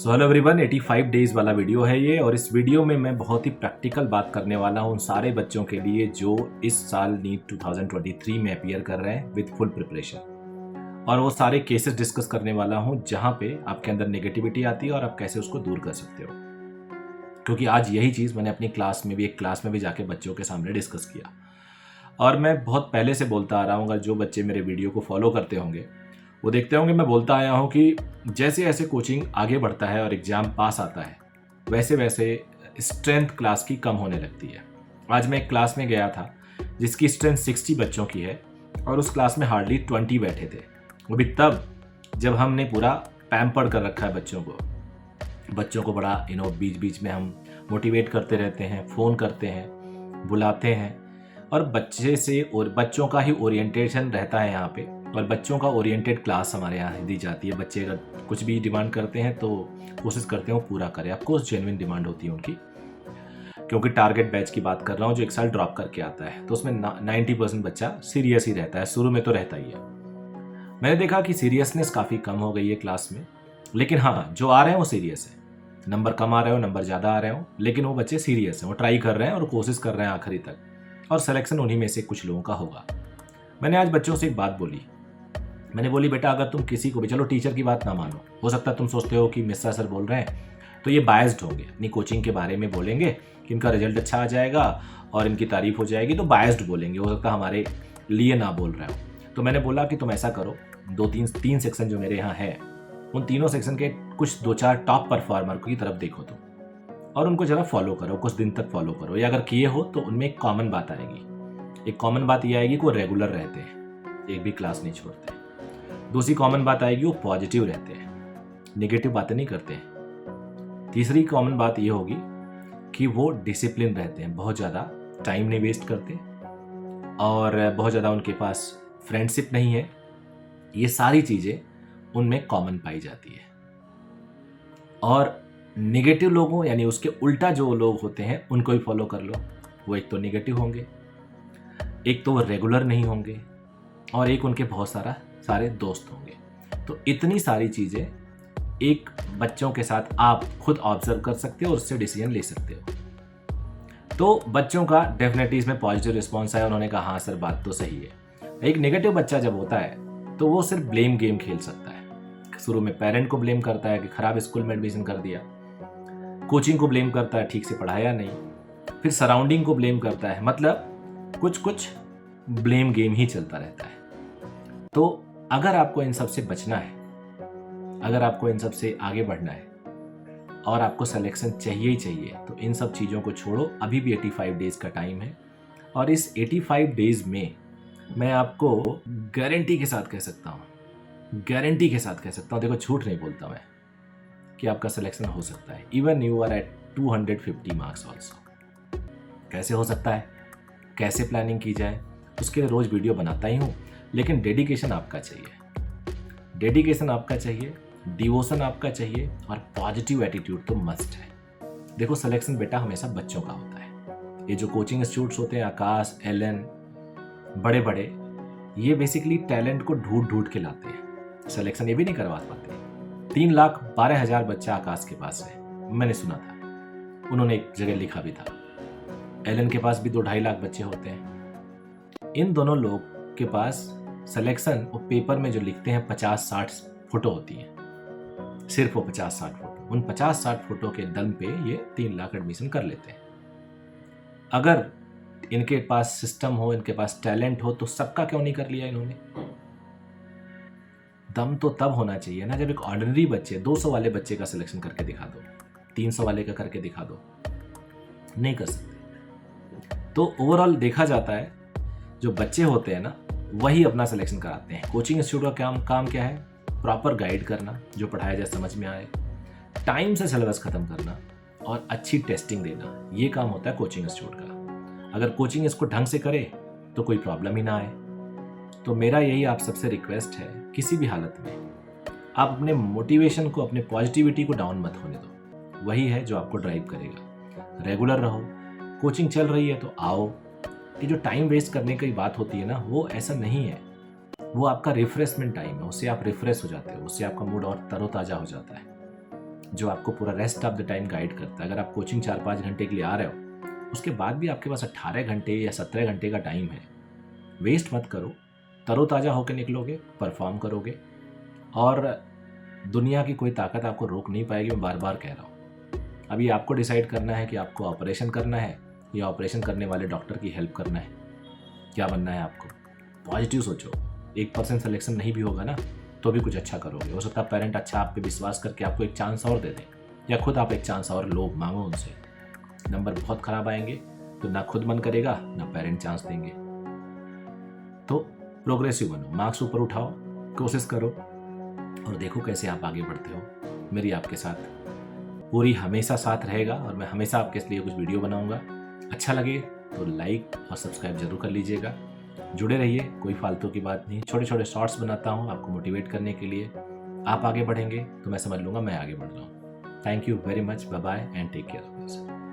Hello everyone, 85 days वाला video है ये। और इस वीडियो में मैं बहुत ही प्रैक्टिकल बात करने वाला हूँ उन सारे बच्चों के लिए जो इस साल नीट 2023 में अपीयर कर रहे हैं विद फुल प्रिपरेशन। और वो सारे केसेस डिस्कस करने वाला हूँ जहाँ पे आपके अंदर नेगेटिविटी आती है और आप कैसे उसको दूर कर सकते हो। क्योंकि आज यही चीज़ मैंने अपनी एक क्लास में भी जाके बच्चों के सामने डिस्कस किया। और मैं बहुत पहले से बोलता आ रहा हूँ, अगर जो बच्चे मेरे वीडियो को फॉलो करते होंगे वो देखते होंगे, मैं बोलता आया हूँ कि जैसे जैसे कोचिंग आगे बढ़ता है और एग्ज़ाम पास आता है वैसे वैसे स्ट्रेंथ क्लास की कम होने लगती है। आज मैं एक क्लास में गया था जिसकी स्ट्रेंथ 60 बच्चों की है और उस क्लास में हार्डली 20 बैठे थे। वो भी तब जब हमने पूरा पैम्पर्ड कर रखा है बच्चों को बड़ा बीच बीच में हम मोटिवेट करते रहते हैं, फ़ोन करते हैं, बुलाते हैं और बच्चों का ही ओरिएंटेशन रहता है यहाँ पे। और बच्चों का ओरिएंटेड क्लास हमारे यहाँ दी जाती है। बच्चे अगर कुछ भी डिमांड करते हैं तो कोशिश करते हैं वो पूरा करें। ऑफकोर्स जेन्युइन डिमांड होती है उनकी, क्योंकि टारगेट बैच की बात कर रहा हूँ जो एक साल ड्रॉप करके आता है, तो उसमें 90% बच्चा सीरियस ही रहता है। शुरू में तो रहता ही है। मैंने देखा कि सीरियसनेस काफ़ी कम हो गई है क्लास में, लेकिन हाँ, जो आ रहे हैं वो सीरियस है। नंबर कम आ रहे हो, नंबर ज़्यादा आ रहे हो, लेकिन वो बच्चे सीरियस हैं, वो ट्राई कर रहे हैं और कोशिश कर रहे हैं आखिरी तक। और सिलेक्शन उन्हीं में से कुछ लोगों का होगा। मैंने आज बच्चों से एक बात बोली। मैंने बोली, बेटा अगर तुम किसी को भी, चलो टीचर की बात ना मानो, हो सकता है तुम सोचते हो कि मिश्रा सर बोल रहे हैं तो ये बायस्ड होंगे, अपनी कोचिंग के बारे में बोलेंगे कि इनका रिजल्ट अच्छा आ जाएगा और इनकी तारीफ हो जाएगी, तो बायस्ड बोलेंगे, हो सकता है हमारे लिए ना बोल रहे हो। तो मैंने बोला कि तुम ऐसा करो, तीन सेक्शन जो मेरे यहाँ है उन तीनों सेक्शन के कुछ 2-4 टॉप परफॉर्मर की तरफ देखो तुम और उनको जरा फॉलो करो, कुछ दिन तक फॉलो करो। या अगर किए हो तो उनमें एक कॉमन बात आएगी। एक कॉमन बात ये आएगी कि वो रेगुलर रहते हैं, एक भी क्लास नहीं छोड़ते। दूसरी कॉमन बात आएगी वो पॉजिटिव रहते हैं, नेगेटिव बातें नहीं करते हैं। तीसरी कॉमन बात ये होगी कि वो डिसिप्लिन रहते हैं, बहुत ज़्यादा टाइम नहीं वेस्ट करते और बहुत ज़्यादा उनके पास फ्रेंडशिप नहीं है। ये सारी चीज़ें उनमें कॉमन पाई जाती है। और नेगेटिव लोगों यानी उसके उल्टा जो लोग होते हैं उनको भी फॉलो कर लो। वो एक तो नेगेटिव होंगे, एक तो वो रेगुलर नहीं होंगे और एक उनके बहुत सारे दोस्त होंगे। तो इतनी सारी चीज़ें एक बच्चों के साथ आप खुद ऑब्जर्व कर सकते हो और उससे डिसीजन ले सकते हो। तो बच्चों का डेफिनेटली इसमें पॉजिटिव रिस्पॉन्स आया, उन्होंने कहा हाँ सर बात तो सही है। एक नेगेटिव बच्चा जब होता है तो वो सिर्फ ब्लेम गेम खेल सकता है। शुरू में पेरेंट को ब्लेम करता है कि खराब स्कूल में एडमिशन कर दिया, कोचिंग को ब्लेम करता है ठीक से पढ़ाया नहीं, फिर सराउंडिंग को ब्लेम करता है, मतलब कुछ ब्लेम गेम ही चलता रहता है। तो अगर आपको इन सब से बचना है, अगर आपको इन सब से आगे बढ़ना है और आपको सिलेक्शन चाहिए ही चाहिए, तो इन सब चीज़ों को छोड़ो। अभी भी 85 डेज का टाइम है और इस 85 डेज में मैं आपको गारंटी के साथ कह सकता हूँ, देखो झूठ नहीं बोलता मैं, कि आपका सिलेक्शन हो सकता है। Even you are at 250 marks also. कैसे हो सकता है, कैसे प्लानिंग की जाए, उसके लिए रोज़ वीडियो बनाता ही हूँ। लेकिन डेडिकेशन आपका चाहिए, डिवोशन आपका चाहिए और पॉजिटिव एटीट्यूड तो मस्ट है। देखो सिलेक्शन बेटा हमेशा बच्चों का होता है। ये जो कोचिंग इंस्टीट्यूट्स होते हैं, आकाश, एलन, बड़े, ये बेसिकली टैलेंट को ढूंढ के लाते हैं, सिलेक्शन ये भी नहीं करवा पाते। 3,12,000 बच्चा आकाश के पास है, मैंने सुना था, उन्होंने एक जगह लिखा भी था। एलन के पास भी 2-2.5 लाख बच्चे होते हैं। इन दोनों लोग के पास सिलेक्शन वो पेपर में जो लिखते हैं 50-60 फोटो होती है, सिर्फ वो 50-60 फोटो, उन 50-60 फोटो के दम पे ये 3 लाख एडमिशन कर लेते हैं। अगर इनके पास सिस्टम हो, इनके पास टैलेंट हो, तो सबका क्यों नहीं कर लिया इन्होंने? दम तो तब होना चाहिए ना जब एक ऑर्डिनरी बच्चे, 200 वाले बच्चे का सिलेक्शन करके दिखा दो, 300 वाले का करके दिखा दो, नहीं कर सकते। तो ओवरऑल देखा जाता है जो बच्चे होते हैं ना वही अपना सिलेक्शन कराते हैं। कोचिंग इंस्टीट्यूट का काम क्या है? प्रॉपर गाइड करना, जो पढ़ाया जाए समझ में आए, टाइम से सिलेबस खत्म करना और अच्छी टेस्टिंग देना, ये काम होता है कोचिंग इंस्टीट्यूट का। अगर कोचिंग इसको ढंग से करे तो कोई प्रॉब्लम ही ना आए। तो मेरा यही आप सबसे रिक्वेस्ट है, किसी भी हालत में आप अपने मोटिवेशन को, अपने पॉजिटिविटी को डाउन मत होने दो। वही है जो आपको ड्राइव करेगा। रेगुलर रहो, कोचिंग चल रही है तो आओ। ये जो टाइम वेस्ट करने की बात होती है ना, वो ऐसा नहीं है, वो आपका रिफ्रेशमेंट टाइम है। उससे आप रिफ्रेश हो जाते हो, उससे आपका मूड और तरोताज़ा हो जाता है। जो आपको पूरा rest of the time guide करता है। अगर आप कोचिंग 4-5 घंटे के लिए आ रहे हो, उसके बाद भी आपके पास 18 घंटे या 17 घंटे का टाइम है, वेस्ट मत करो। तरोताज़ा होकर निकलोगे, परफॉर्म करोगे और दुनिया की कोई ताकत आपको रोक नहीं पाएगी। मैं बार बार कह रहा हूँ, अभी आपको डिसाइड करना है कि आपको ऑपरेशन करना है या ऑपरेशन करने वाले डॉक्टर की हेल्प करना है। क्या बनना है आपको? पॉजिटिव सोचो। 1% सिलेक्शन नहीं भी होगा ना, तो भी कुछ अच्छा करोगे। हो सकता है पेरेंट अच्छा आप पे विश्वास करके आपको एक चांस और दे दें, या खुद आप एक चांस और लो, मांगो उनसे। नंबर बहुत ख़राब आएंगे तो ना खुद मन करेगा ना पेरेंट चांस देंगे। तो प्रोग्रेसिव बनो, मार्क्स ऊपर उठाओ, कोशिश करो और देखो कैसे आप आगे बढ़ते हो। मेरी आपके साथ पूरी हमेशा साथ रहेगा और मैं हमेशा आपके लिए कुछ वीडियो बनाऊंगा। अच्छा लगे तो लाइक और सब्सक्राइब जरूर कर लीजिएगा। जुड़े रहिए, कोई फालतू की बात नहीं। छोटे छोटे शॉर्ट्स बनाता हूँ आपको मोटिवेट करने के लिए। आप आगे बढ़ेंगे तो मैं समझ लूँगा मैं आगे बढ़ रहा हूँ। Thank you very much, bye bye and take care of yourself.